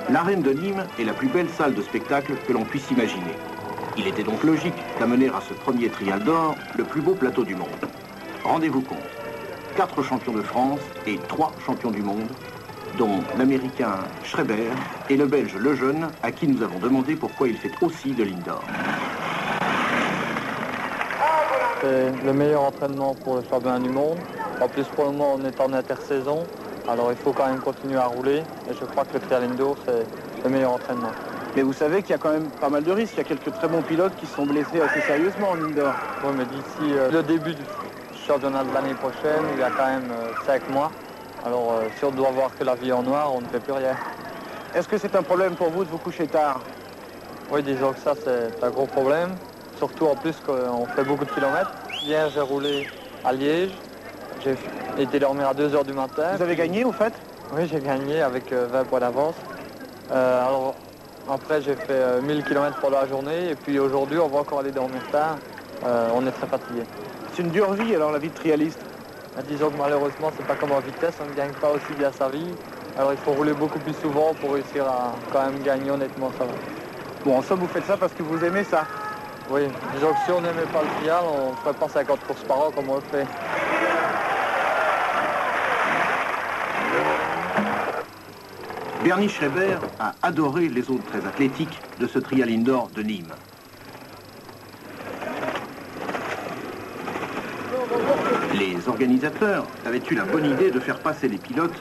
L'arène de Nîmes est la plus belle salle de spectacle que l'on puisse imaginer. Il était donc logique d'amener à ce premier trial d'or le plus beau plateau du monde. Rendez-vous compte, 4 champions de France et 3 champions du monde, dont l'Américain Schreiber et le Belge Lejeune, à qui nous avons demandé pourquoi il fait aussi de l'indoor. C'est le meilleur entraînement pour le championnat du monde. En plus, pour le moment, on est en intersaison, alors il faut quand même continuer à rouler. Et je crois que le trial indoor, c'est le meilleur entraînement. Mais vous savez qu'il y a quand même pas mal de risques. Il y a quelques très bons pilotes qui se sont blessés assez sérieusement en indoor. Oui, mais d'ici le début du championnat de l'année prochaine, il y a quand même 5 mois. Alors, si on doit voir que la vie en noir, on ne fait plus rien. Est-ce que c'est un problème pour vous de vous coucher tard? Oui, disons que ça, c'est un gros problème. Surtout en plus qu'on fait beaucoup de kilomètres. Hier, j'ai roulé à Liège. J'ai été dormir à 2 h du matin. Vous avez gagné, au fait? Oui, j'ai gagné avec 20 points d'avance. Alors, après, j'ai fait 1000 km pour la journée. Et puis aujourd'hui, on va encore aller dormir tard. On est très fatigué. C'est une dure vie, alors, la vie de trialiste? Disons que malheureusement, c'est pas comme en vitesse. On ne gagne pas aussi bien sa vie. Alors, il faut rouler beaucoup plus souvent pour réussir à quand même gagner honnêtement ça va. Bon, en somme, vous faites ça parce que vous aimez ça? Oui, disons que si on n'aimait pas le trial, on ne ferait pas 50 courses par an comme on le fait. Bernie Schreiber a adoré les zones très athlétiques de ce trial indoor de Nîmes. Les organisateurs avaient eu la bonne idée de faire passer les pilotes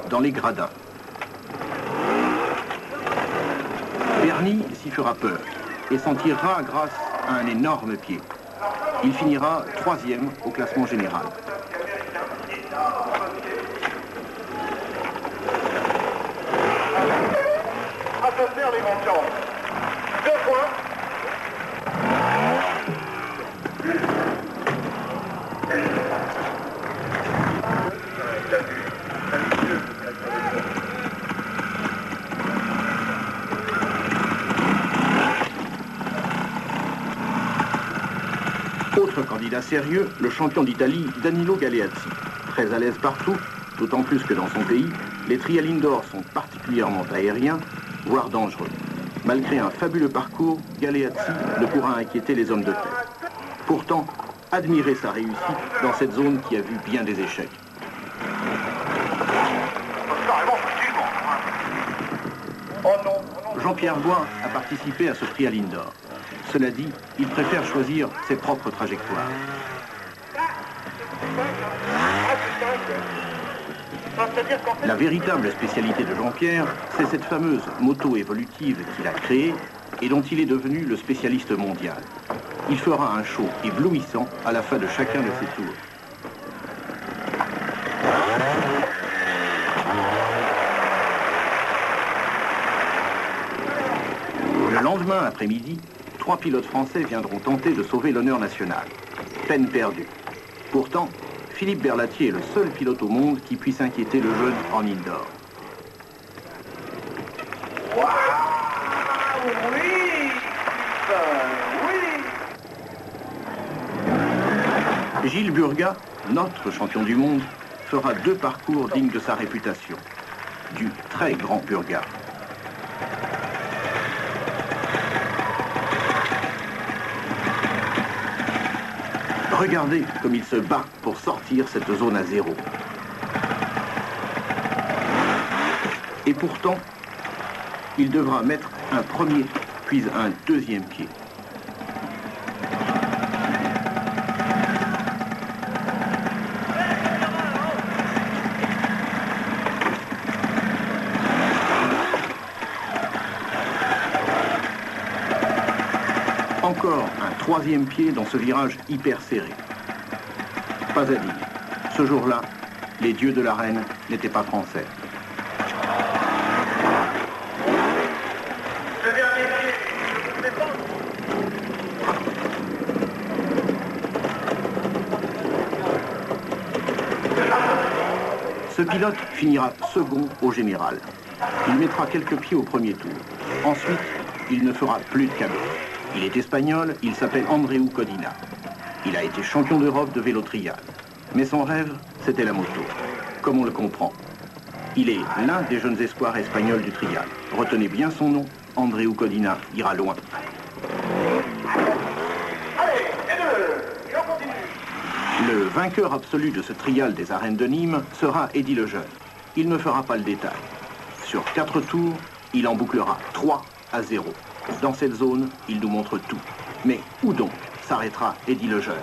dans les gradins. Bernie s'y fera peur et s'en tirera grâce à un énorme pied. Il finira 3e au classement général. Attention les mentions. 2 points. Autre candidat sérieux, le champion d'Italie Danilo Galeazzi. Très à l'aise partout, d'autant plus que dans son pays, les trial indoor sont particulièrement aériens, voire dangereux. Malgré un fabuleux parcours, Galeazzi ne pourra inquiéter les hommes de tête. Pourtant, admirez sa réussite dans cette zone qui a vu bien des échecs. Jean-Pierre Bois a participé à ce trial indoor. Cela dit, il préfère choisir ses propres trajectoires. La véritable spécialité de Jean-Pierre, c'est cette fameuse moto évolutive qu'il a créée et dont il est devenu le spécialiste mondial. Il fera un show éblouissant à la fin de chacun de ses tours. Le lendemain après-midi, 3 pilotes français viendront tenter de sauver l'honneur national. Peine perdue. Pourtant, Philippe Berlatier est le seul pilote au monde qui puisse inquiéter le jeune en indoor. Wow, oui, oui. Gilles Burgat, notre champion du monde, fera 2 parcours dignes de sa réputation. Du très grand Burgat. Regardez comme il se bat pour sortir cette zone à 0. Et pourtant, il devra mettre un premier, puis un deuxième pied. Encore un 3e pied dans ce virage hyper serré. Pas à dire, ce jour-là, les dieux de l'arène n'étaient pas français. Ce pilote finira second au général. Il mettra quelques pieds au premier tour. Ensuite, il ne fera plus de cadeaux. Il est espagnol, il s'appelle Andreu Codina. Il a été champion d'Europe de vélo trial. Mais son rêve, c'était la moto. comme on le comprend. Il est l'un des jeunes espoirs espagnols du trial. Retenez bien son nom, Andreu Codina ira loin. Allez, et deux, et on continue. Le vainqueur absolu de ce trial des arènes de Nîmes sera Eddy Lejeune. Il ne fera pas le détail. Sur 4 tours, il en bouclera 3-0. Dans cette zone, il nous montre tout. Mais où donc s'arrêtera Eddy Lejeune ?